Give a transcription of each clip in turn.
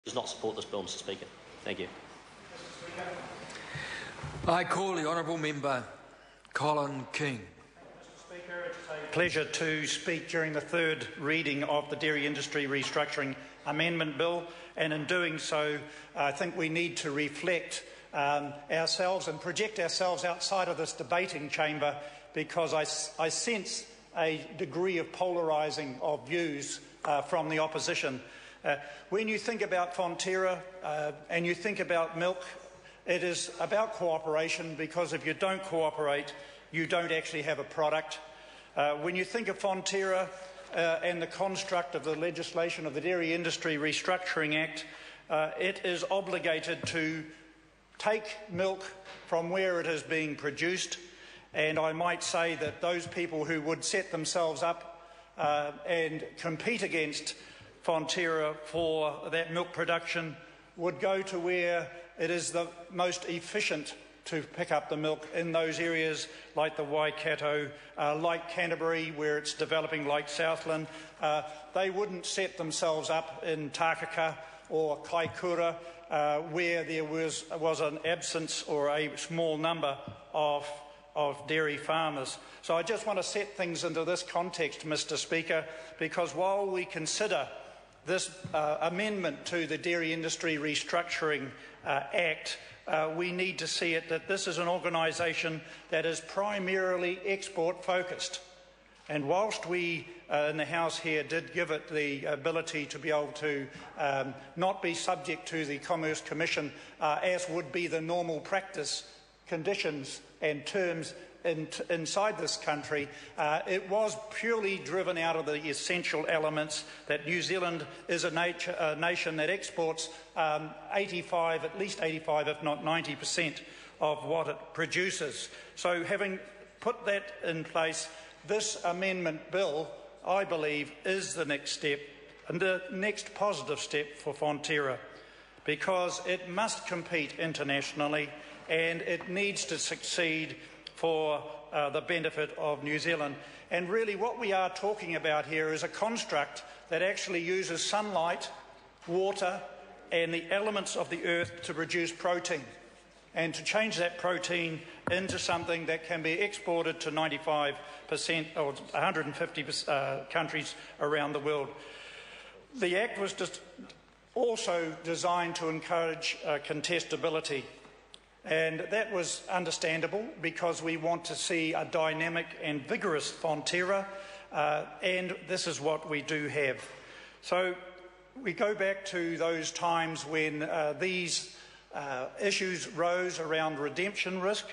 does not support this bill, Mr Speaker. Thank you. I call the honourable member Colin King. Mr Speaker, it's a pleasure to speak during the third reading of the Dairy Industry Restructuring Amendment Bill, and in doing so I think we need to reflect ourselves and project ourselves outside of this debating chamber, because I sense a degree of polarising of views from the opposition. When you think about Fonterra and you think about milk, it is about cooperation, because if you don't cooperate, you don't actually have a product. When you think of Fonterra and the construct of the legislation of the Dairy Industry Restructuring Act, it is obligated to take milk from where it is being produced, and I might say that those people who would set themselves up and compete against Fonterra for that milk production would go to where it is the most efficient to pick up the milk in those areas like the Waikato, like Canterbury where it's developing, like Southland. They wouldn't set themselves up in Takaka or Kaikoura where there was an absence or a small number of dairy farmers. So I just want to set things into this context, Mr Speaker, because while we consider this amendment to the Dairy Industry Restructuring Act, we need to see it that this is an organisation that is primarily export focused. And whilst we in the House here did give it the ability to be able to not be subject to the Commerce Commission as would be the normal practice conditions and terms inside this country, it was purely driven out of the essential elements that New Zealand is a nation that exports at least 85, if not 90% of what it produces. So having put that in place, this amendment bill, I believe, is the next step and the next positive step for Fonterra, because it must compete internationally and it needs to succeed for the benefit of New Zealand. And really what we are talking about here is a construct that actually uses sunlight, water and the elements of the earth to produce protein, and to change that protein into something that can be exported to 95% or 150 countries around the world. The Act was also designed to encourage contestability. And that was understandable, because we want to see a dynamic and vigorous Fonterra, and this is what we do have. So we go back to those times when these issues rose around redemption risk.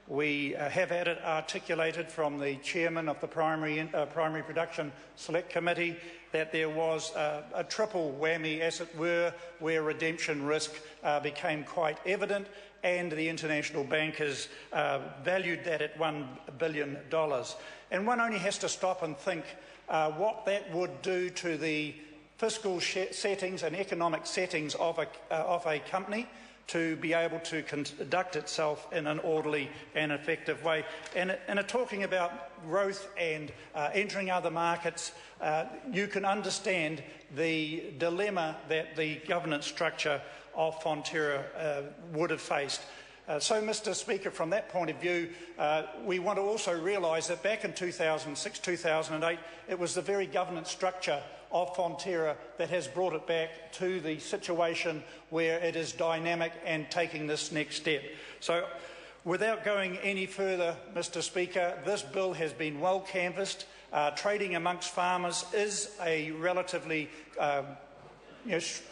We have had it articulated from the chairman of the Primary Production Select Committee that there was a triple whammy, as it were, where redemption risk became quite evident, and the international bankers valued that at $1 billion. And one only has to stop and think what that would do to the fiscal settings and economic settings of a company to be able to conduct itself in an orderly and effective way. And talking about growth and entering other markets, you can understand the dilemma that the governance structure of Fonterra would have faced. So, Mr Speaker, from that point of view, we want to also realise that back in 2006, 2008, it was the very governance structure of Fonterra that has brought it back to the situation where it is dynamic and taking this next step. So, without going any further, Mr Speaker, this bill has been well canvassed. Trading amongst farmers is a relatively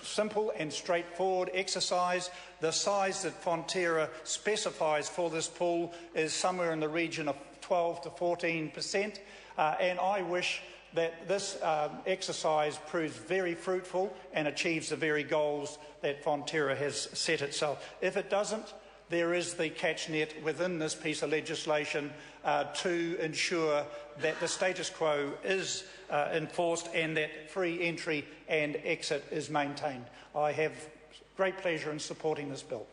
simple and straightforward exercise. The size that Fonterra specifies for this pool is somewhere in the region of 12 to 14%, and I wish that this exercise proves very fruitful and achieves the very goals that Fonterra has set itself. If it doesn't, there is the catch net within this piece of legislation to ensure that the status quo is enforced and that free entry and exit is maintained. I have great pleasure in supporting this bill.